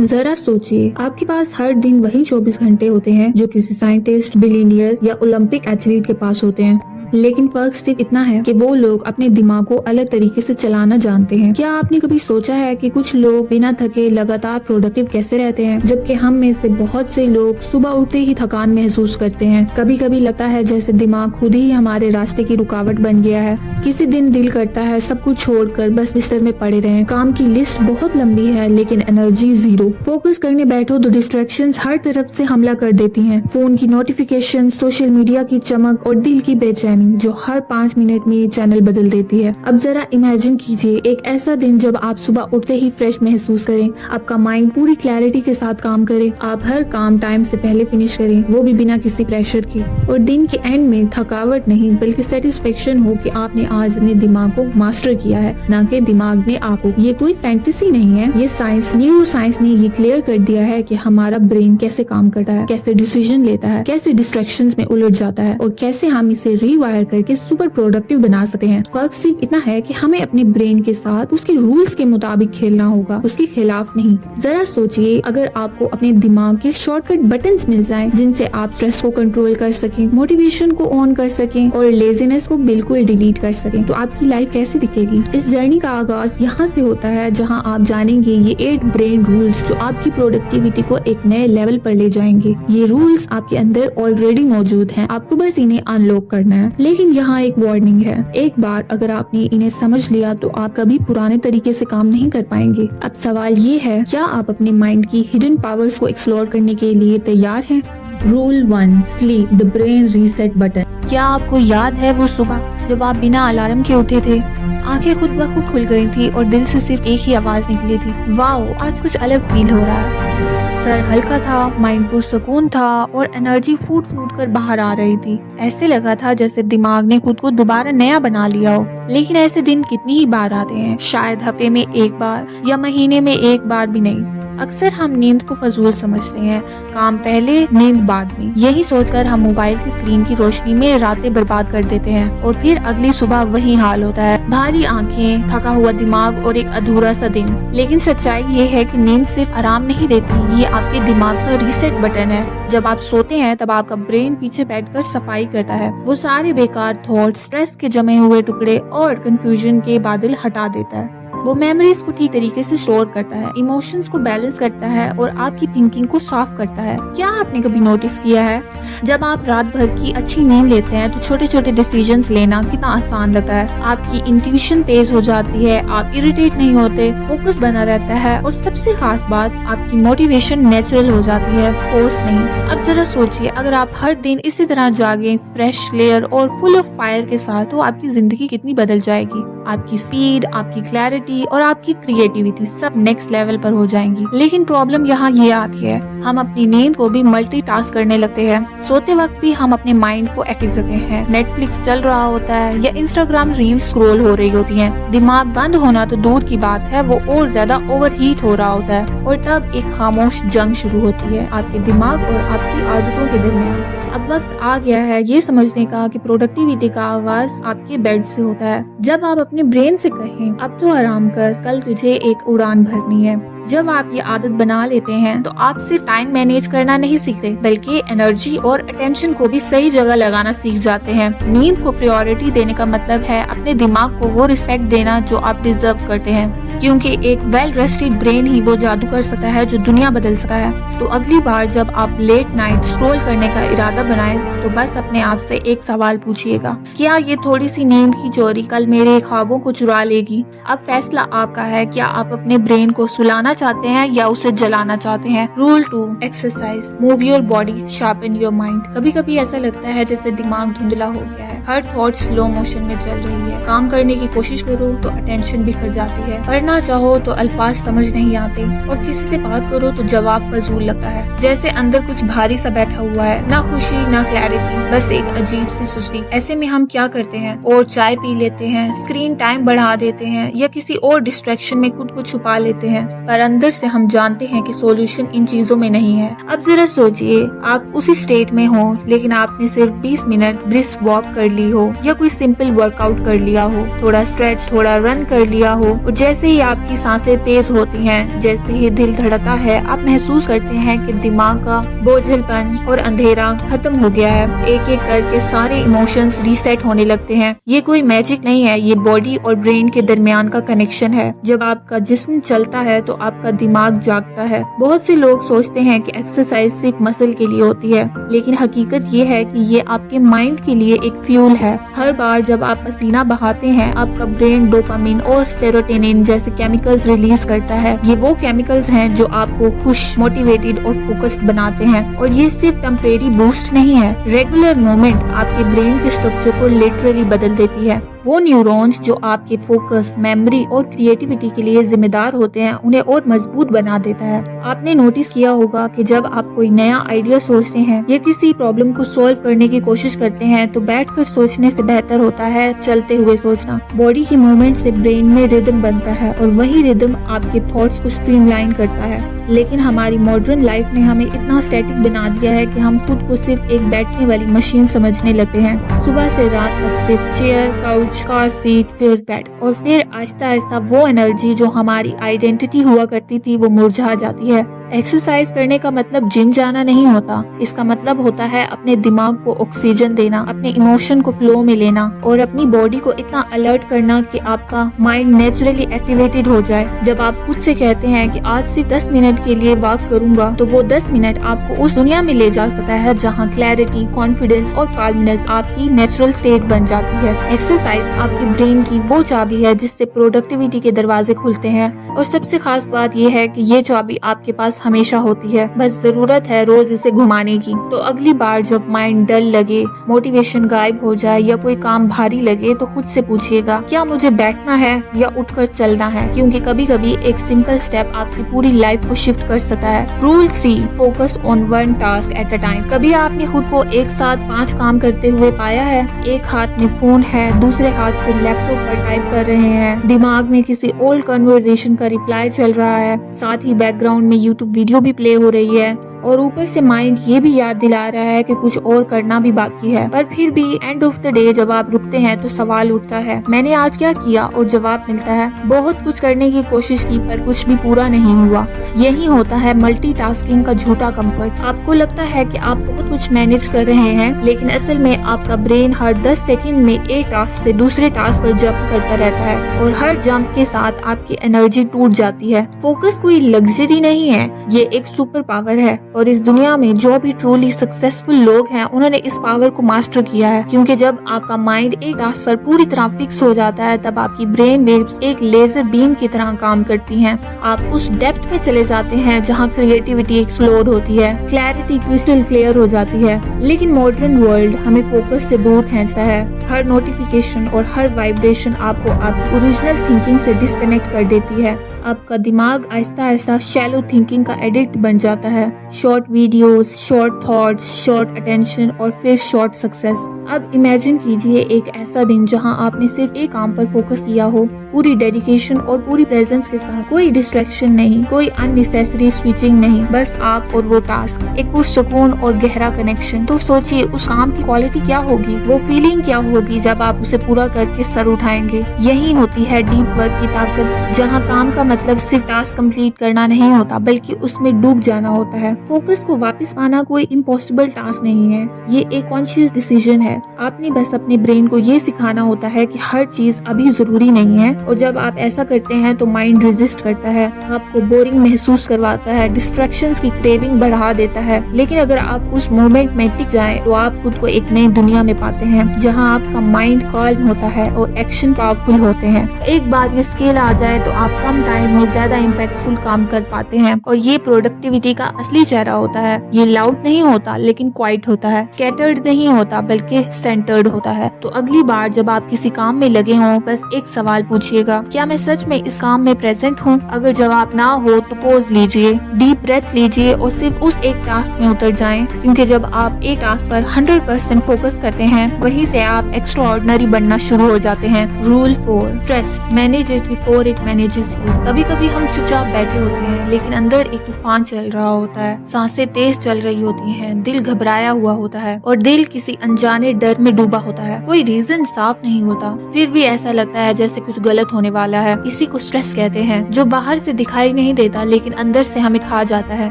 जरा सोचिए, आपके पास हर दिन वही 24 घंटे होते हैं जो किसी साइंटिस्ट, बिलियनियर या ओलंपिक एथलीट के पास होते हैं। लेकिन फर्क सिर्फ इतना है कि वो लोग अपने दिमाग को अलग तरीके से चलाना जानते हैं। क्या आपने कभी सोचा है कि कुछ लोग बिना थके लगातार प्रोडक्टिव कैसे रहते हैं, जबकि हम में से बहुत से लोग सुबह उठते ही थकान महसूस करते हैं। कभी कभी लगता है जैसे दिमाग खुद ही हमारे रास्ते की रुकावट बन गया है। किसी दिन दिल करता है सब कुछ छोड़कर बस बिस्तर में पड़े रहें। काम की लिस्ट बहुत लंबी है लेकिन एनर्जी जीरो। फोकस करने बैठो तो डिस्ट्रैक्शंस हर तरफ से हमला कर देती हैं। फोन की नोटिफिकेशन, सोशल मीडिया की चमक और दिल की बेचैनी जो हर 5 मिनट में चैनल बदल देती है। अब जरा इमेजिन कीजिए एक ऐसा दिन जब आप सुबह उठते ही फ्रेश महसूस करें, आपका माइंड पूरी क्लैरिटी के साथ काम करे, आप हर काम टाइम से पहले फिनिश करें, वो भी बिना किसी प्रेशर के, और दिन के एंड में थकावट नहीं बल्कि सेटिस्फेक्शन हो कि आपने आज अपने दिमाग को मास्टर किया है, ना कि दिमाग ने आपको। ये कोई फैंटेसी नहीं है, ये साइंस, न्यूरो साइंस ने ये क्लियर कर दिया है कि हमारा ब्रेन कैसे काम करता है, कैसे डिसीजन लेता है, कैसे डिस्ट्रैक्शंस में उलझ जाता है और कैसे हम इसे रीवायर करके सुपर प्रोडक्टिव बना सकते हैं। फर्क सिर्फ इतना है कि हमें अपने ब्रेन के साथ उसके रूल्स के मुताबिक खेलना होगा, उसके खिलाफ नहीं। जरा सोचिए अगर आपको अपने दिमाग के शॉर्टकट बटन्स मिल जाएं, जिनसे आप स्ट्रेस को कंट्रोल कर सकें, मोटिवेशन को ऑन कर सकें और लेजीनेस को बिल्कुल डिलीट कर सकें, तो आपकी लाइफ कैसी दिखेगी। इस जर्नी का आगाज यहाँ से होता है जहाँ आप जानेंगे ये 8 ब्रेन रूल्स जो आपकी प्रोडक्टिविटी को एक नए लेवल पर ले जाएंगे। ये रूल्स आपके अंदर ऑलरेडी मौजूद हैं, आपको बस इन्हें अनलॉक करना है। लेकिन यहाँ एक वार्निंग है, एक बार अगर आपने इन्हें समझ लिया तो आप कभी पुराने तरीके से काम नहीं कर पाएंगे। अब सवाल ये है, क्या आप अपने माइंड की हिडन पावर्स को एक्सप्लोर करने के लिए तैयार हैं? Rule 1, sleep the brain reset button. क्या आपको याद है वो सुबह जब आप बिना अलार्म के उठे थे, आंखें खुद ब खुद खुल गई थी और दिल से सिर्फ एक ही आवाज निकली थी, वाओ आज कुछ अलग फील हो रहा है। सर हल्का था, माइंड पुरसुकून था और एनर्जी फूट फूट कर बाहर आ रही थी। ऐसे लगा था जैसे दिमाग ने खुद को दोबारा नया बना लिया हो। लेकिन ऐसे दिन कितनी ही बार आते हैं, शायद हफ्ते में एक बार या महीने में एक बार भी नहीं। अक्सर हम नींद को फजूल समझते हैं, काम पहले नींद बाद में, यही सोचकर हम मोबाइल की स्क्रीन की रोशनी में रातें बर्बाद कर देते हैं और फिर अगली सुबह वही हाल होता है, भारी आंखें, थका हुआ दिमाग और एक अधूरा सा दिन। लेकिन सच्चाई ये है कि नींद सिर्फ आराम नहीं देती, ये आपके दिमाग का रीसेट बटन है। जब आप सोते हैं तब आपका ब्रेन पीछे बैठकर सफाई करता है, वो सारे बेकार थॉट्स, स्ट्रेस के जमे हुए टुकड़े और कंफ्यूजन के बादल हटा देता है। वो मेमोरीज को ठीक तरीके से स्टोर करता है, इमोशंस को बैलेंस करता है और आपकी थिंकिंग को साफ करता है। क्या आपने कभी नोटिस किया है, जब आप रात भर की अच्छी नींद लेते हैं तो छोटे छोटे डिसीजंस लेना कितना आसान लगता है। आपकी इंट्यूशन तेज हो जाती है, आप इरिटेट नहीं होते, फोकस बना रहता है और सबसे खास बात, आपकी मोटिवेशन नेचुरल हो जाती है, फोर्स नहीं। अब जरा सोचिए अगर आप हर दिन इसी तरह जागे, फ्रेश, क्लियर और फुल ऑफ फायर के साथ, तो आपकी जिंदगी कितनी बदल जाएगी। आपकी स्पीड, आपकी क्लैरिटी और आपकी क्रिएटिविटी सब नेक्स्ट लेवल पर हो जाएंगी। लेकिन प्रॉब्लम यहाँ ये आती है, हम अपनी नींद को भी मल्टीटास्क करने लगते हैं। सोते वक्त भी हम अपने माइंड को एक्टिव रखते हैं, नेटफ्लिक्स चल रहा होता है या इंस्टाग्राम रील्स स्क्रॉल हो रही होती हैं। दिमाग बंद होना तो दूर की बात है, वो और ज्यादा ओवरहीट हो रहा होता है और तब एक खामोश जंग शुरू होती है आपके दिमाग और आपकी आदतों के दरमियान। अब वक्त आ गया है ये समझने का कि प्रोडक्टिविटी का आगाज आपके बेड से होता है। जब आप अपने ब्रेन से कहें अब तो आराम कर, कल तुझे एक उड़ान भरनी है। जब आप ये आदत बना लेते हैं तो आप सिर्फ टाइम मैनेज करना नहीं सीखते, बल्कि एनर्जी और अटेंशन को भी सही जगह लगाना सीख जाते हैं। नींद को प्रायोरिटी देने का मतलब है अपने दिमाग को वो रिस्पेक्ट देना जो आप डिजर्व करते हैं, क्योंकि एक वेल रेस्टेड ब्रेन ही वो जादू कर सकता है जो दुनिया बदल सकता है। तो अगली बार जब आप लेट नाइट स्क्रॉल करने का इरादा बनाएं तो बस अपने आप से एक सवाल पूछिएगा, क्या ये थोड़ी सी नींद की चोरी कल मेरे ख्वाबों को चुरा लेगी? अब फैसला आपका है, क्या आप अपने ब्रेन को सुलाना चाहते हैं या उसे जलाना चाहते हैं। Rule 2, exercise, move your body, sharpen your mind. कभी कभी ऐसा लगता है जैसे दिमाग धुंधला हो गया है, हर थॉट स्लो मोशन में चल रही है। काम करने की कोशिश करो तो अटेंशन बिखर जाती है, पढ़ना चाहो तो अल्फाज समझ नहीं आते और किसी से बात करो तो जवाब फजूल लगता है, जैसे अंदर कुछ भारी सा बैठा हुआ है, ना खुशी ना क्लैरिटी, बस एक अजीब सी सुस्ती। ऐसे में हम क्या करते हैं, और चाय पी लेते हैं, स्क्रीन टाइम बढ़ा देते हैं या किसी और डिस्ट्रैक्शन में खुद को छुपा लेते हैं, पर अंदर से हम जानते हैं कि सॉल्यूशन इन चीजों में नहीं है। अब जरा सोचिए आप उसी स्टेट में हो लेकिन आपने सिर्फ 20 मिनट ब्रिस्क वॉक कर ली हो या कोई सिंपल वर्कआउट कर लिया हो, थोड़ा स्ट्रेच, थोड़ा रन कर लिया हो, और जैसे ही आपकी सांसें तेज होती हैं, जैसे ही दिल धड़कता है, आप महसूस करते हैं कि दिमाग का बोझलपन और अंधेरा खत्म हो गया है। एक एक करके सारे इमोशंस रीसेट होने लगते हैं। ये कोई मैजिक नहीं है, ये बॉडी और ब्रेन के दरमियान का कनेक्शन है। जब आपका जिस्म चलता है तो आपका दिमाग जागता है। बहुत से लोग सोचते हैं कि एक्सरसाइज सिर्फ मसल के लिए होती है, लेकिन हकीकत ये है कि ये आपके माइंड के लिए एक फ्यूल है। हर बार जब आप पसीना बहाते हैं, आपका ब्रेन डोपामिन और सेरोटोनिन जैसे केमिकल्स रिलीज करता है। ये वो केमिकल्स हैं जो आपको खुश, मोटिवेटेड और फोकस्ड बनाते हैं। और ये सिर्फ टेम्परेरी बूस्ट नहीं है, रेगुलर मूवमेंट आपके ब्रेन के स्ट्रक्चर को लिटरली बदल देती है। वो न्यूरॉन्स जो आपके फोकस, मेमोरी और क्रिएटिविटी के लिए जिम्मेदार होते हैं, उन्हें और मजबूत बना देता है। आपने नोटिस किया होगा कि जब आप कोई नया आइडिया सोचते हैं या किसी प्रॉब्लम को सॉल्व करने की कोशिश करते हैं, तो बैठकर सोचने से बेहतर होता है चलते हुए सोचना। बॉडी की मूवमेंट से ब्रेन में रिदम बनता है और वही रिदम आपके थॉट्स को स्ट्रीमलाइन करता है। लेकिन हमारी मॉडर्न लाइफ ने हमें इतना स्टैटिक बना दिया है कि हम खुद को सिर्फ एक बैठने वाली मशीन समझने लगते हैं। सुबह से रात तक सिर्फ चेयर, काउच, कार सीट, फिर बेड, और फिर आहिस्ता आहिस्ता वो एनर्जी जो हमारी आइडेंटिटी हुआ करती थी वो मुरझा जाती है। एक्सरसाइज करने का मतलब जिम जाना नहीं होता। इसका मतलब होता है अपने दिमाग को ऑक्सीजन देना, अपने इमोशन को फ्लो में लेना और अपनी बॉडी को इतना अलर्ट करना कि आपका माइंड नेचुरली एक्टिवेटेड हो जाए। जब आप खुद से कहते हैं कि आज सिर्फ 10 मिनट के लिए वॉक करूंगा, तो वो 10 मिनट आपको उस दुनिया में ले जा सकता है जहाँ क्लैरिटी, कॉन्फिडेंस और काल्मनेस आपकी नेचुरल स्टेट बन जाती है। एक्सरसाइज आपके ब्रेन की वो चाबी है जिससे प्रोडक्टिविटी के दरवाजे खुलते हैं। और सबसे खास बात यह है कि ये चाबी आपके पास हमेशा होती है, बस जरूरत है रोज इसे घुमाने की। तो अगली बार जब माइंड डल लगे, मोटिवेशन गायब हो जाए या कोई काम भारी लगे, तो खुद से पूछिएगा, क्या मुझे बैठना है या उठकर चलना है? क्योंकि कभी कभी एक सिंपल स्टेप आपकी पूरी लाइफ को शिफ्ट कर सकता है। Rule 3, focus on one task at a time. कभी आपने खुद को एक साथ 5 काम करते हुए पाया है? एक हाथ में फोन है, दूसरे हाथ से लैपटॉप पर टाइप कर रहे हैं, दिमाग में किसी ओल्ड कन्वर्सेशन का रिप्लाई चल रहा है, साथ ही बैकग्राउंड में यूट्यूब वीडियो भी प्ले हो रही है, और ऊपर से माइंड ये भी याद दिला रहा है कि कुछ और करना भी बाकी है। पर फिर भी एंड ऑफ द डे जब आप रुकते हैं तो सवाल उठता है, मैंने आज क्या किया? और जवाब मिलता है, बहुत कुछ करने की कोशिश की पर कुछ भी पूरा नहीं हुआ। यही होता है मल्टीटास्किंग का झूठा कंफर्ट। आपको लगता है कि आप बहुत कुछ मैनेज कर रहे हैं, लेकिन असल में आपका ब्रेन हर 10 सेकंड में एक टास्क से दूसरे टास्क पर जंप करता रहता है, और हर जंप के साथ आपकी एनर्जी टूट जाती है। फोकस कोई लग्जरी नहीं है, ये एक सुपर पावर है। और इस दुनिया में जो भी ट्रूली सक्सेसफुल लोग हैं, उन्होंने इस पावर को मास्टर किया है। क्योंकि जब आपका माइंड एक टास्क पर पूरी तरह फिक्स हो जाता है, तब आपकी ब्रेन वेव्स एक लेजर बीम की तरह काम करती हैं। आप उस डेप्थ में चले जाते हैं जहां क्रिएटिविटी एक्सप्लोड होती है, क्लैरिटी क्रिस्टल क्लियर हो जाती है। लेकिन मॉडर्न वर्ल्ड हमें फोकस से दूर खींचता है। हर नोटिफिकेशन और हर वाइब्रेशन आपको आपकी ओरिजिनल थिंकिंग से डिस्कनेक्ट कर देती है। आपका दिमाग आहिस्ता आहिस्ता शैलो थिंकिंग का एडिक्ट बन जाता है। Short videos, short thoughts, short attention और फिर शॉर्ट सक्सेस। अब इमेजिन कीजिए एक ऐसा दिन जहां आपने सिर्फ एक काम पर फोकस किया हो, पूरी डेडिकेशन और पूरी प्रेजेंस के साथ। कोई डिस्ट्रैक्शन नहीं, कोई अननेसेसरी स्विचिंग नहीं, बस आप और वो टास्क, एक पुरसुकून और गहरा कनेक्शन। तो सोचिए उस काम की क्वालिटी क्या होगी, वो फीलिंग क्या होगी जब आप उसे पूरा करके सर उठाएंगे। यही होती है डीप वर्क की ताकत, जहाँ काम का मतलब सिर्फ टास्क कंप्लीट करना नहीं होता, बल्कि उसमें डूब जाना होता है। फोकस को वापस पाना कोई इम्पॉसिबल टास्क नहीं है, ये एक कॉन्शियस डिसीजन है। आपने बस अपने ब्रेन को ये सिखाना होता है कि हर चीज अभी जरूरी नहीं है, और जब आप ऐसा करते हैं तो माइंड रेजिस्ट करता है, आपको बोरिंग महसूस करवाता है, डिस्ट्रैक्शंस की क्रेविंग बढ़ा देता है। लेकिन अगर आप उस मोमेंट में टिक जाएं, तो आप खुद को एक नई दुनिया में पाते हैं, जहां आपका माइंड कॉल्म होता है और एक्शन पावरफुल होते हैं। एक बार ये स्केल आ जाए तो आप कम टाइम में ज्यादा इम्पैक्टफुल काम कर पाते हैं, और ये प्रोडक्टिविटी का असली चेहरा होता है। ये लाउड नहीं होता, लेकिन क्वाइट होता है, स्कैटर्ड नहीं होता, बल्कि सेंटर्ड होता है। तो अगली बार जब आप किसी काम में लगे हों, बस एक सवाल पूछिएगा, क्या मैं सच में इस काम में प्रेजेंट हूँ? अगर जवाब ना हो तो पॉज लीजिए, डीप ब्रेथ लीजिए और सिर्फ उस एक टास्क में उतर जाएं। क्योंकि जब आप एक टास्क पर 100% फोकस करते हैं, वहीं से आप एक्स्ट्राऑर्डिनरी बनना शुरू हो जाते हैं। Rule 4, stress manage it before it manages you. कभी कभी हम चुपचाप बैठे होते हैं लेकिन अंदर एक तूफान चल रहा होता है, सांसें तेज चल रही होती हैं, दिल घबराया हुआ होता है और दिल किसी अनजाने डर में डूबा होता है। कोई रीजन साफ नहीं होता, फिर भी ऐसा लगता है जैसे कुछ गलत होने वाला है। इसी को स्ट्रेस कहते हैं, जो बाहर से दिखाई नहीं देता लेकिन अंदर से हमें खा जाता है।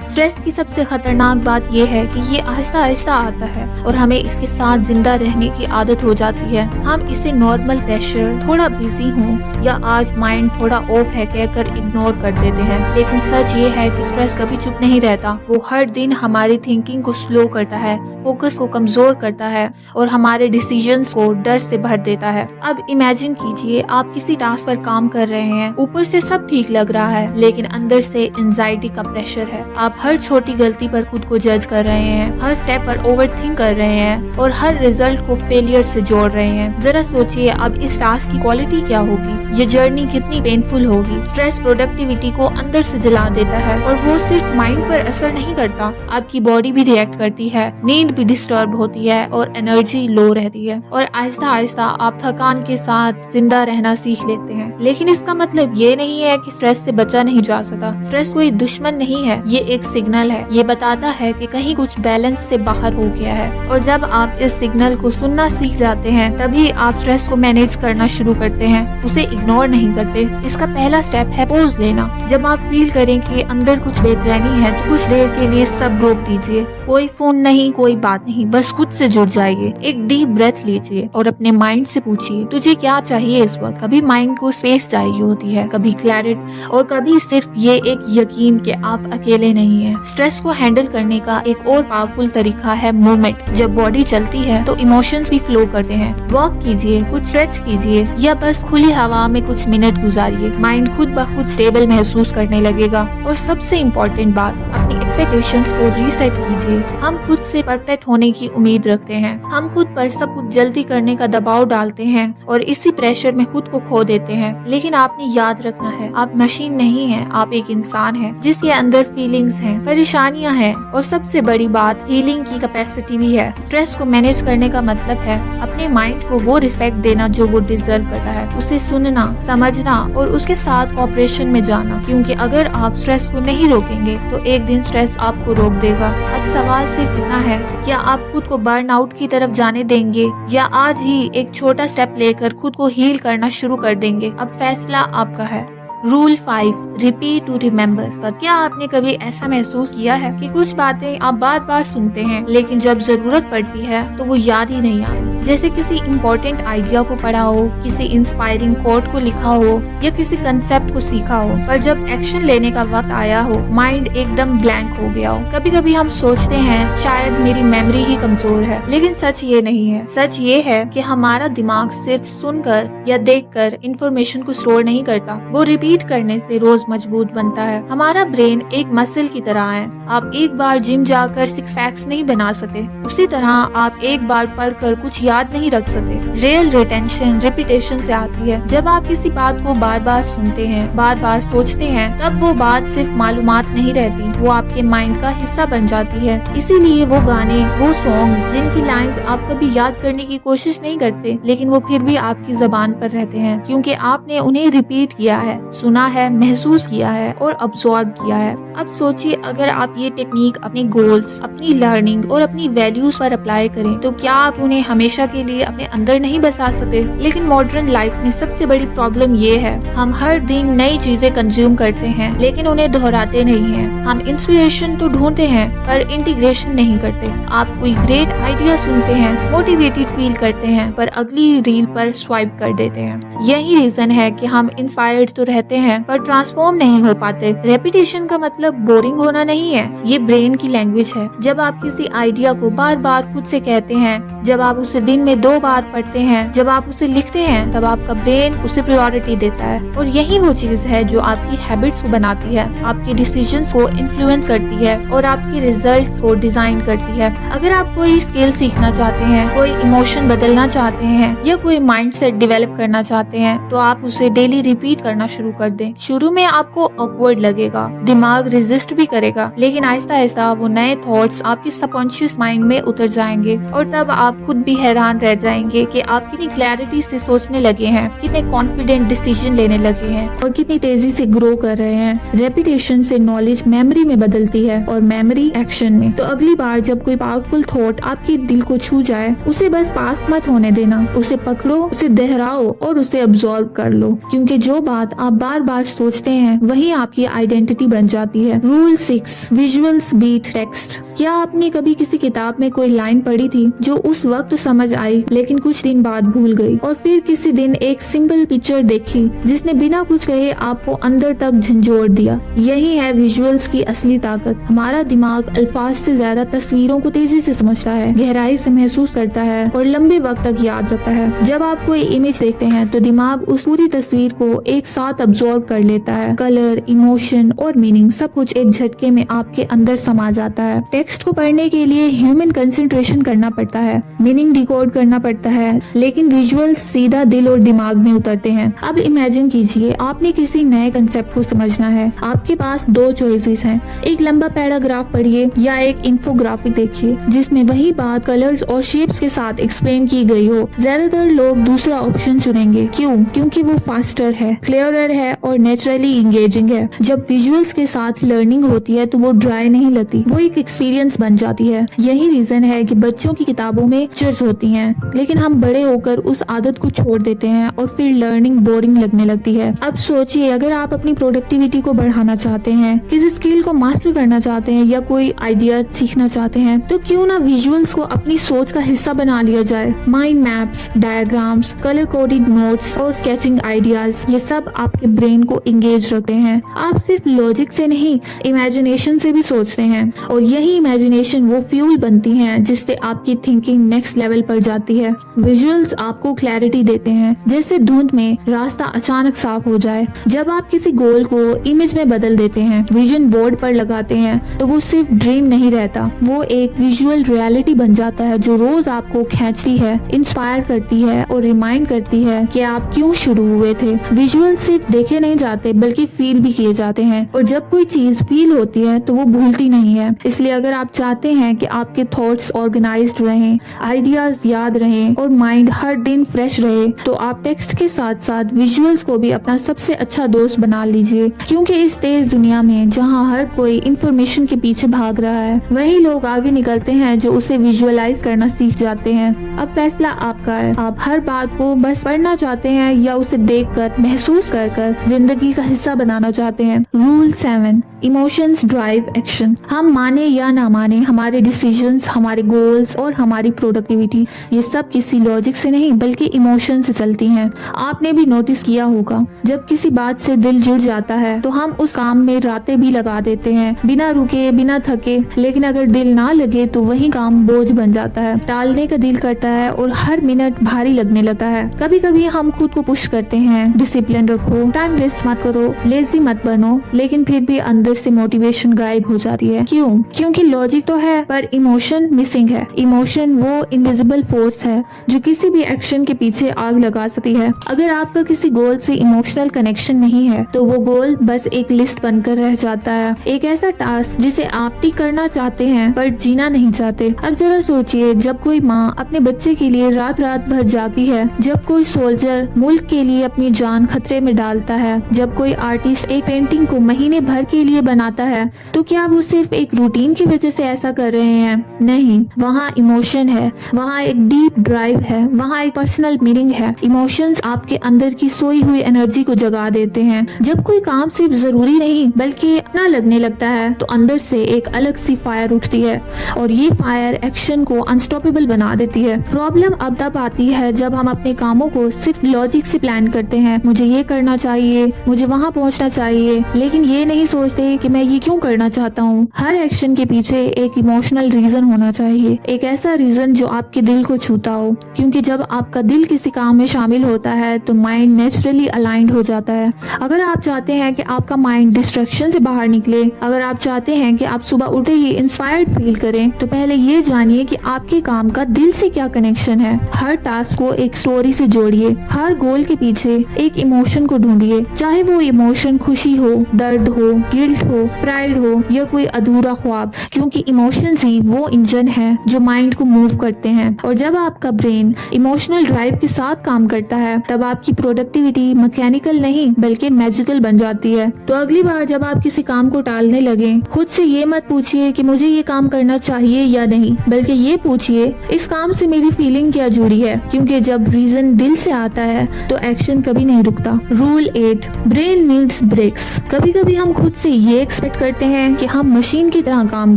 स्ट्रेस की सबसे खतरनाक बात यह है कि ये आहिस्ता आहिस्ता आता है और हमें इसके साथ जिंदा रहने की आदत हो जाती है। हम इसे नॉर्मल प्रेशर, थोड़ा बिजी हूँ या आज माइंड थोड़ा ऑफ है कहकर इग्नोर कर देते हैं। लेकिन सच ये है कि स्ट्रेस कभी चुप नहीं रहता। वो हर दिन हमारी थिंकिंग को स्लो करता है, फोकस को कमजोर करता है और हमारे डिसीजंस को डर से भर देता है। अब इमेजिन कीजिए आप किसी टास्क पर काम कर रहे हैं, ऊपर से सब ठीक लग रहा है लेकिन अंदर से एंजाइटी का प्रेशर है। आप हर छोटी गलती पर खुद को जज कर रहे हैं, हर स्टेप पर ओवरथिंक कर रहे हैं और हर रिजल्ट को फेलियर से जोड़ रहे हैं। जरा सोचिए अब इस टास्क की क्वालिटी क्या होगी, ये जर्नी कितनी पेनफुल होगी। स्ट्रेस प्रोडक्टिविटी को अंदर से जला देता है और वो सिर्फ माइंड पर असर नहीं करता, आपकी बॉडी भी रिएक्ट करती है, नींद भी डिस्टर्ब होती है और एनर्जी लो रहती है और आहिस्ता आहिस्ता आप थकान के साथ जिंदा रहना सीख लेते हैं। लेकिन इसका मतलब ये नहीं है कि स्ट्रेस से बचा नहीं जा सकता। स्ट्रेस कोई दुश्मन नहीं है, ये एक सिग्नल है। ये बताता है कि कहीं कुछ बैलेंस से बाहर हो गया है और जब आप इस सिग्नल को सुनना सीख जाते हैं तभी आप स्ट्रेस को मैनेज करना शुरू करते हैं, उसे इग्नोर नहीं करते। इसका पहला स्टेप है पॉज लेना। जब आप फील करें कि अंदर कुछ बेचैनी है तो कुछ देर के लिए सब रोक दीजिए। कोई फोन नहीं, कोई बात नहीं, बस खुद से जुड़ जाइए। एक डीप ब्रेथ लीजिए और अपने माइंड से पूछिए तुझे क्या चाहिए इस वक्त। कभी माइंड को स्पेस चाहिए होती है, कभी क्लैरिटी और कभी सिर्फ ये एक यकीन कि आप अकेले नहीं हैं। स्ट्रेस को हैंडल करने का एक और पावरफुल तरीका है मूवमेंट। जब बॉडी चलती है तो इमोशंस भी फ्लो करते हैं। वॉक कीजिए, कुछ स्ट्रेच कीजिए या बस खुली हवा में कुछ मिनट गुजारिए। माइंड खुद ब खुद स्टेबल महसूस करने लगेगा। और सबसे इम्पोर्टेंट बात, अपनी एक्सपेक्टेशंस को रीसेट कीजिए। हम खुद से परफेक्ट होने की उम्मीद रखते हैं, हम खुद पर सब कुछ जल्दी करने का दबाव डालते हैं और इसी प्रेशर में खुद को खो देते हैं। लेकिन आपने याद रखना है, आप मशीन नहीं हैं, आप एक इंसान हैं जिसके अंदर फीलिंग्स हैं, परेशानियां हैं और सबसे बड़ी बात हीलिंग की कैपेसिटी भी है। स्ट्रेस को मैनेज करने का मतलब है अपने माइंड को वो रिस्पेक्ट देना जो वो डिजर्व करता है, उसे सुनना, समझना और उसके साथ कोऑपरेशन में जाना। क्योंकि अगर आप स्ट्रेस को नहीं रोकेंगे तो एक दिन स्ट्रेस आपको रोक देगा। अब सवाल सिर्फ इतना है, क्या आप खुद को बर्न आउट की तरफ जाने देंगे या आज ही एक छोटा स्टेप लेकर खुद को हील करना शुरू कर देंगे। अब फैसला आपका है। Rule 5, repeat to remember. पर क्या आपने कभी ऐसा महसूस किया है कि कुछ बातें आप बार बार सुनते हैं लेकिन जब जरूरत पड़ती है तो वो याद ही नहीं आती। जैसे किसी इम्पोर्टेंट आइडिया को पढ़ा हो, किसी इंस्पायरिंग कोट को लिखा हो या किसी कंसेप्ट को सीखा हो, पर जब एक्शन लेने का वक्त आया हो माइंड एकदम ब्लैंक हो गया हो। कभी कभी हम सोचते हैं शायद मेरी मेमोरी ही कमजोर है, लेकिन सच ये नहीं है। सच ये है कि हमारा दिमाग सिर्फ सुनकर या देखकर इंफॉर्मेशन को स्टोर नहीं करता, वो रिपीट करने से रोज मजबूत बनता है। हमारा ब्रेन एक मसल की तरह है। आप एक बार जिम जाकर 6 पैक्स नहीं बना सकते, उसी तरह आप एक बार पढ़कर कुछ याद नहीं रख सकते। रियल रिटेंशन रिपीटेशन से आती है। जब आप किसी बात को बार बार सुनते हैं, बार बार सोचते हैं, तब वो बात सिर्फ मालूमात नहीं रहती, वो आपके माइंड का हिस्सा बन जाती है। इसीलिए वो गाने, वो सॉन्ग्स जिनकी लाइंस आप कभी याद करने की कोशिश नहीं करते लेकिन वो फिर भी आपकी जबान पर रहते हैं क्योंकि आपने उन्हें रिपीट किया है, सुना है, महसूस किया है और अब्सॉर्ब किया है। अब सोचिए अगर आप ये टेक्निक अपने गोल्स, अपनी लर्निंग और अपनी वैल्यूज पर अप्लाई करें तो क्या आप उन्हें हमेशा के लिए अपने अंदर नहीं बसा सकते। लेकिन मॉडर्न लाइफ में सबसे बड़ी प्रॉब्लम ये है, हम हर दिन नई चीजें कंज्यूम करते हैं लेकिन उन्हें दोहराते नहीं हैं। हम इंस्पिरेशन तो ढूंढते हैं पर इंटीग्रेशन नहीं करते। आप कोई ग्रेट आइडिया सुनते हैं, मोटिवेटेड फील करते हैं पर अगली रील पर स्वाइप कर देते हैं। यही रीजन है कि हम इंस्पायर्ड तो रहते हैं पर ट्रांसफॉर्म नहीं हो पाते। रेपिटेशन का मतलब बोरिंग होना नहीं है, ये ब्रेन की लैंग्वेज है। जब आप किसी आइडिया को बार बार खुद से कहते हैं, जब आप उसे दिन में 2 बार पढ़ते हैं, जब आप उसे लिखते हैं, तब आपका ब्रेन उसे प्रायोरिटी देता है। और यही वो चीज है जो आपकी हैबिट्स को बनाती है, आपकी डिसीजंस को इन्फ्लुएंस करती है और आपके रिजल्ट को डिजाइन करती है। अगर आप कोई स्किल सीखना चाहते हैं, कोई इमोशन बदलना चाहते हैं या कोई माइंडसेट डेवलप करना चाहते हैं तो आप उसे डेली रिपीट करना शुरू कर दें। शुरू में आपको ऑकवर्ड लगेगा, दिमाग रेजिस्ट भी करेगा, लेकिन आहिस्ता आहिस्ता वो नए थॉट्स आपके सबकॉन्शियस माइंड में उतर जाएंगे और तब आप खुद भी हैरान हैरान रह जाएंगे कि आप कितनी क्लैरिटी से सोचने लगे हैं, कितने कॉन्फिडेंट डिसीजन लेने लगे हैं और कितनी तेजी से ग्रो कर रहे हैं। रेपिटेशन से नॉलेज मेमोरी में बदलती है और मेमोरी एक्शन में। तो अगली बार जब कोई पावरफुल थॉट आपके दिल को छू जाए, उसे बस पास मत होने देना, उसे पकड़ो, उसे दोहराओ और उसे अब्सॉर्ब कर लो, क्योंकि जो बात आप बार बार सोचते हैं वही आपकी आइडेंटिटी बन जाती है। Rule 6, visuals beat text. क्या आपने कभी किसी किताब में कोई लाइन पढ़ी थी जो उस वक्त समझ आई लेकिन कुछ दिन बाद भूल गई, और फिर किसी दिन एक सिंपल पिक्चर देखी जिसने बिना कुछ कहे आपको अंदर तक झंझोड़ दिया? यही है विजुअल्स की असली ताकत। हमारा दिमाग अल्फाज से ज्यादा तस्वीरों को तेजी से समझता है, गहराई से महसूस करता है और लंबे वक्त तक याद रखता है। जब आप कोई इमेज देखते हैं तो दिमाग उस पूरी तस्वीर को एक साथ अब्सॉर्ब कर लेता है। कलर, इमोशन और मीनिंग सब कुछ एक झटके में आपके अंदर समा जाता है। टेक्स्ट को पढ़ने के लिए ह्यूमन कंसंट्रेशन करना पड़ता है, मीनिंग डिकोड करना पड़ता है, लेकिन विजुअल सीधा दिल और दिमाग में उतरते हैं। अब इमेजिन कीजिए आपने किसी नए कंसेप्ट को समझना है। आपके पास दो चॉइसेस हैं, एक लंबा पैराग्राफ पढ़िए या एक इन्फोग्राफिक देखिए जिसमें वही बात कलर्स और शेप्स के साथ एक्सप्लेन की गई हो। ज्यादातर लोग दूसरा ऑप्शन चुनेंगे। क्यों? क्योंकि वो फास्टर है, क्लियरर है और नेचुरली इंगेजिंग है। जब विजुअल्स के साथ लर्निंग होती है तो वो ड्राई नहीं लगती, वो एक एक्सपीरियंस बन जाती है। यही रीजन है कि बच्चों की किताबों में पिक्चर्स होती हैं, लेकिन हम बड़े होकर उस आदत को छोड़ देते हैं और फिर लर्निंग बोरिंग लगने लगती है। अब सोचिए, अगर आप अपनी प्रोडक्टिविटी को बढ़ाना चाहते हैं, किसी स्किल को मास्टर करना चाहते हैं या कोई आइडिया सीखना चाहते हैं, तो क्यों ना विजुअल्स को अपनी सोच का हिस्सा बना लिया जाए। Mind maps, diagrams, colour coded notes और स्केचिंग आइडियाज, ये सब आपके ब्रेन को इंगेज रखते हैं। आप सिर्फ लॉजिक से नहीं, इमेजिनेशन से भी सोचते हैं और यही इमेजिनेशन वो फ्यूल बनती है जिससे आपकी थिंकिंग नेक्स्ट लेवल पर जाती है। विजुअल्स आपको क्लैरिटी देते हैं, जैसे धुंध में रास्ता अचानक साफ हो जाए। जब आप किसी गोल को इमेज में बदल देते हैं, विजन बोर्ड पर लगाते हैं, तो वो सिर्फ ड्रीम नहीं रहता, वो एक विजुअल रियलिटी बन जाता है जो रोज आपको खींचती है, इंस्पायर करती है और रिमाइंड करती है कि आप क्यों शुरू हुए थे। विजुअल सिर्फ देखे नहीं जाते बल्कि फील भी किए जाते हैं, और जब कोई चीज फील होती है तो वो भूलती नहीं है। इसलिए अगर आप चाहते हैं कि आपके थॉट्स ऑर्गेनाइज्ड रहें, आइडियाज याद रहें और माइंड हर दिन फ्रेश रहे, तो आप टेक्स्ट के साथ साथ विजुअल्स को भी अपना सबसे अच्छा दोस्त बना लीजिए। क्योंकि इस तेज दुनिया में जहां हर कोई इंफॉर्मेशन के पीछे भाग रहा है, वही लोग आगे निकलते हैं जो उसे विजुअलाइज करना सीख जाते हैं। अब फैसला आपका है, आप हर बात को बस पढ़ना चाहते हैं या उसे देखकर, महसूस कर जिंदगी का हिस्सा बनाना चाहते हैं। Rule 7, emotions drive action. हम माने या ना माने, हमारे डिसीजंस, हमारे गोल्स और हमारी प्रोडक्टिविटी, ये सब किसी लॉजिक से नहीं बल्कि इमोशन से चलती हैं। आपने भी नोटिस किया होगा, जब किसी बात से दिल जुड़ जाता है तो हम उस काम में रातें भी लगा देते हैं, बिना रुके, बिना थके। लेकिन अगर दिल ना लगे तो वही काम बोझ बन जाता है, टालने का दिल करता है और हर मिनट भारी लगने लगता है। कभी कभी हम खुद को पुश करते हैं, डिसिप्लिन रखो, टाइम वेस्ट मत करो, लेजी मत बनो, लेकिन फिर भी अंदर से मोटिवेशन गायब हो जाती है। क्यों? क्योंकि लॉजिक तो है पर इमोशन मिसिंग है। इमोशन वो इनविजिबल फोर्स है जो किसी भी एक्शन के पीछे आग लगा सकती है। अगर आपका किसी गोल से इमोशनल कनेक्शन नहीं है तो वो गोल बस एक लिस्ट बनकर रह जाता है, एक ऐसा टास्क जिसे आप टिक करना चाहते हैं पर जीना नहीं चाहते। अब जरा सोचिए, जब कोई माँ अपने बच्चे के लिए रात रात भर जागी है, जब कोई सोल्जर मुल्क के लिए अपनी जान खतरे में डालता है, जब कोई आर्टिस्ट एक पेंटिंग को महीने भर के लिए बनाता है, तो क्या वो सिर्फ एक रूटीन की वजह से ऐसा कर रहे हैं? नहीं, वहाँ इमोशन है, वहाँ एक डीप ड्राइव है, वहाँ एक पर्सनल मीनिंग है। इमोशंस आपके अंदर की सोई हुई एनर्जी को जगा देते हैं। जब कोई काम सिर्फ जरूरी नहीं बल्कि अपना लगने लगता है तो अंदर से एक अलग सी फायर उठती है और ये फायर एक्शन को अनस्टॉपेबल बना देती है। प्रॉब्लम अब तब आती है जब हम अपने कामों को सिर्फ लॉजिक से प्लान करते हैं, मुझे ये करना चाहिए, मुझे वहाँ पहुँचना चाहिए, लेकिन ये नहीं सोचते कि मैं ये क्यों करना चाहता हूँ। हर एक्शन के पीछे एक इमोशनल रीजन होना चाहिए, एक ऐसा रीजन जो आपके दिल को छूता हो, क्योंकि जब आपका दिल किसी काम में शामिल होता है तो माइंड नेचुरली अलाइंड हो जाता है। अगर आप चाहते हैं कि आपका माइंड डिस्ट्रैक्शन से बाहर निकले, अगर आप चाहते हैं कि आप सुबह उठे ही इंस्पायर्ड फील करें, तो पहले ये जानिए कि आपके काम का दिल से क्या कनेक्शन है। हर टास्क को एक स्टोरी से जोड़िए, हर गोल के पीछे एक इमोशन को ढूंढिए, चाहे वो इमोशन खुशी हो, दर्द हो, गिल्ट हो, प्राइड हो या कोई अधूरा ख्वाब, क्योंकि इमोशंस ही वो इंजन है जो माइंड को मूव करते हैं। और और जब आपका ब्रेन इमोशनल ड्राइव के साथ काम करता है तब आपकी प्रोडक्टिविटी मैकेनिकल नहीं बल्कि मैजिकल बन जाती है। तो अगली बार जब आप किसी काम को टालने लगे, खुद से ये मत पूछिए कि मुझे ये काम करना चाहिए या नहीं, बल्कि ये पूछिए इस काम से मेरी फीलिंग क्या जुड़ी है, क्योंकि जब रीजन दिल से आता है तो एक्शन कभी नहीं रुकता। Rule 8, brain needs breaks. कभी कभी हम खुद से ये एक्सपेक्ट करते हैं कि हम मशीन की तरह काम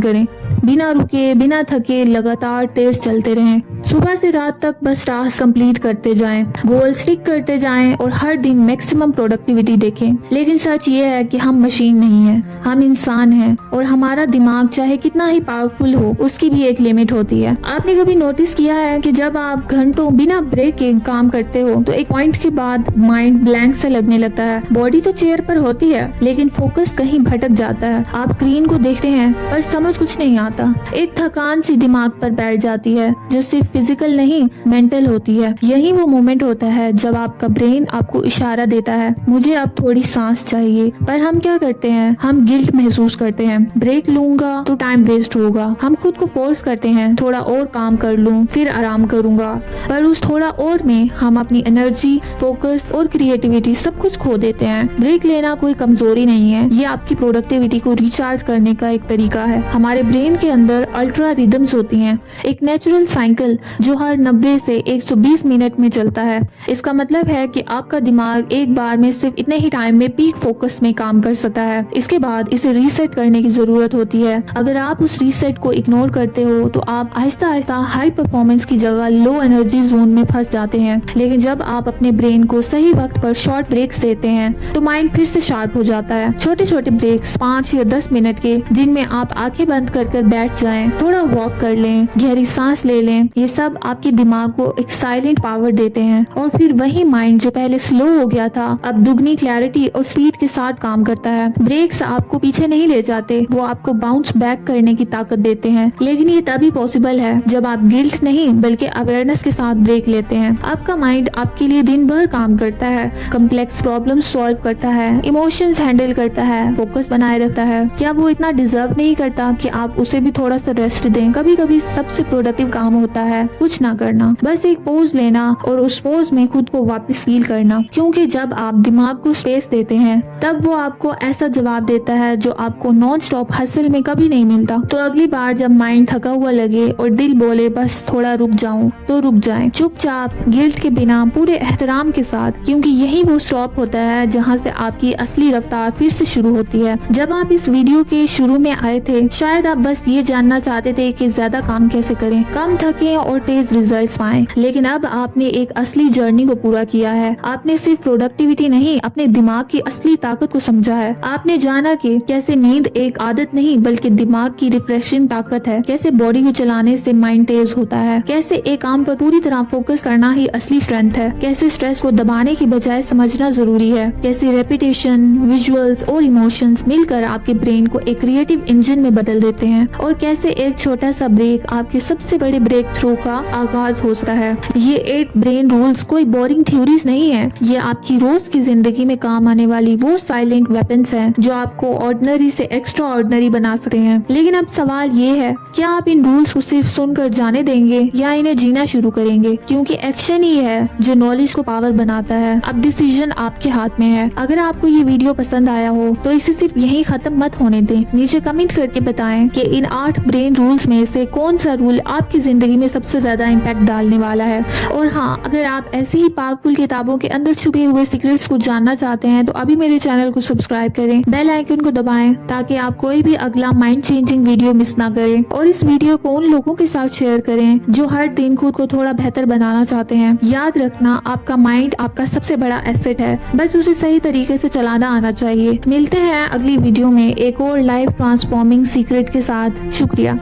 करें, बिना रुके बिना थके लगातार तेज चलते रहें, सुबह से रात तक बस टास्क कंप्लीट करते जाएं, गोल स्टिक करते जाएं और हर दिन मैक्सिमम प्रोडक्टिविटी देखें। लेकिन सच ये है कि हम मशीन नहीं हैं, हम इंसान हैं और हमारा दिमाग चाहे कितना ही पावरफुल हो उसकी भी एक लिमिट होती है। आपने कभी नोटिस किया है कि जब आप घंटों बिना ब्रेक के काम करते हो तो एक पॉइंट के बाद माइंड ब्लैंक से लगने लगता है। बॉडी तो चेयर पर होती है लेकिन फोकस कहीं भटक जाता है। आप स्क्रीन को देखते हैं पर समझ कुछ नहीं आता। एक थकान सी दिमाग पर बैठ जाती है जो सिर्फ फिजिकल नहीं मेंटल होती है। यही वो मोमेंट होता है जब आपका ब्रेन आपको इशारा देता है मुझे अब थोड़ी सांस चाहिए। पर हम क्या करते हैं, हम गिल्ट महसूस करते हैं, ब्रेक लूंगा तो टाइम वेस्ट होगा। हम खुद को फोर्स करते हैं थोड़ा और काम कर लूं फिर आराम करूंगा, पर उस थोड़ा और में हम अपनी एनर्जी, फोकस और क्रिएटिविटी सब कुछ खो देते हैं। ब्रेक लेना कोई कमजोरी नहीं है, ये आपकी प्रोडक्टिविटी को रिचार्ज करने का एक तरीका है। हमारे ब्रेन के अंदर अल्ट्रा रिदम्स होती हैं, एक नेचुरल साइकिल जो हर 90 से 120 मिनट में चलता है। इसका मतलब है कि आपका दिमाग एक बार में सिर्फ इतने ही टाइम में पीक फोकस में काम कर सकता है। इसके बाद इसे रीसेट करने की जरूरत होती है। अगर आप उस रीसेट को इग्नोर करते हो तो आप आहिस्ता आहिस्ता हाई परफॉर्मेंस की जगह लो एनर्जी जोन में फंस जाते हैं। लेकिन जब आप अपने ब्रेन को सही वक्त पर शॉर्ट ब्रेक्स देते हैं तो माइंड फिर से शार्प हो जाता है। छोटे छोटे ब्रेक्स 5 या 10 मिनट के, जिनमें आप आंखें बंद कर बैठ जाएं, थोड़ा वॉक कर लें, गहरी सांस ले लें, ये सब आपके दिमाग को एक साइलेंट पावर देते हैं। और फिर वही माइंड जो पहले स्लो हो गया था अब दुगनी क्लैरिटी और स्पीड के साथ काम करता है। ब्रेक्स आपको पीछे नहीं ले जाते, वो आपको बाउंस बैक करने की ताकत देते हैं। लेकिन ये तभी पॉसिबल है जब आप गिल्ट नहीं बल्कि अवेयरनेस के साथ ब्रेक लेते हैं। आपका माइंड आपके लिए दिन भर काम करता है, कम्प्लेक्स प्रॉब्लम सॉल्व करता है, इमोशंस हैंडल करता है, फोकस बनाए रखता है। क्या वो इतना डिजर्व नहीं करता कि आप उसे भी थोड़ा सा रेस्ट दें? कभी कभी सबसे प्रोडक्टिव काम होता है कुछ ना करना, बस एक पोज लेना और उस पोज में खुद को वापस फील करना। क्योंकि जब आप दिमाग को स्पेस देते हैं तब वो आपको ऐसा जवाब देता है जो आपको नॉन स्टॉप हसल में कभी नहीं मिलता। तो अगली बार जब माइंड थका हुआ लगे और दिल बोले बस थोड़ा रुक जाऊं, तो रुक जाएं, चुपचाप, गिल्ट के बिना, पूरे एहतराम के साथ, क्योंकि यही वो स्टॉप होता है जहाँ से आपकी असली रफ्तार फिर से शुरू होती है। जब आप इस वीडियो के शुरू में आए थे शायद आप बस ये जानना चाहते थे कि ज्यादा काम कैसे करें, कम थके और तेज रिजल्ट्स पाएं। लेकिन अब आपने एक असली जर्नी को पूरा किया है। आपने सिर्फ प्रोडक्टिविटी नहीं, अपने दिमाग की असली ताकत को समझा है। आपने जाना कि कैसे नींद एक आदत नहीं बल्कि दिमाग की रिफ्रेशिंग ताकत है, कैसे बॉडी को चलाने से माइंड तेज होता है, कैसे एक काम पर पूरी तरह फोकस करना ही असली स्ट्रेंथ है, कैसे स्ट्रेस को दबाने की बजाय समझना जरूरी है, कैसे रेपिटेशन, विजुअल्स और इमोशंस मिलकर आपके ब्रेन को एक क्रिएटिव इंजन में बदल देते हैं, और कैसे एक छोटा सा ब्रेक आपके सबसे बड़े ब्रेक थ्रू का आगाज हो सकता है। ये 8 ब्रेन रूल्स कोई बोरिंग थ्योरीज नहीं है, ये आपकी रोज की जिंदगी में काम आने वाली वो साइलेंट वेपन्स हैं जो आपको ऑर्डिनरी से एक्स्ट्रा ऑर्डिनरी बना सकते हैं। लेकिन अब सवाल ये है, क्या आप इन रूल्स को सिर्फ सुनकर जाने देंगे या इन्हें जीना शुरू करेंगे? क्योंकि एक्शन ही है जो नॉलेज को पावर बनाता है। अब डिसीजन आपके हाथ में है। अगर आपको ये वीडियो पसंद आया हो तो इसे सिर्फ यही खत्म मत होने दें। नीचे कमेंट करके बताएं कि इन 8 ब्रेन रूल्स में से कौन सा रूल आपकी जिंदगी में सबसे ज्यादा इम्पैक्ट डालने वाला है। और हाँ, अगर आप ऐसी ही पावरफुल किताबों के अंदर छुपे हुए सीक्रेट्स को जानना चाहते हैं तो अभी मेरे चैनल को सब्सक्राइब करें, बेल आइकन को दबाएं ताकि आप कोई भी अगला माइंड चेंजिंग वीडियो मिस ना करें। और इस वीडियो को उन लोगों के साथ शेयर करें जो हर दिन खुद को थोड़ा बेहतर बनाना चाहते हैं। याद रखना, आपका माइंड आपका सबसे बड़ा एसेट है, बस उसे सही तरीके से चलाना आना चाहिए। मिलते हैं अगली वीडियो में एक और लाइफ ट्रांसफॉर्मिंग सीक्रेट के साथ। शुक्रिया।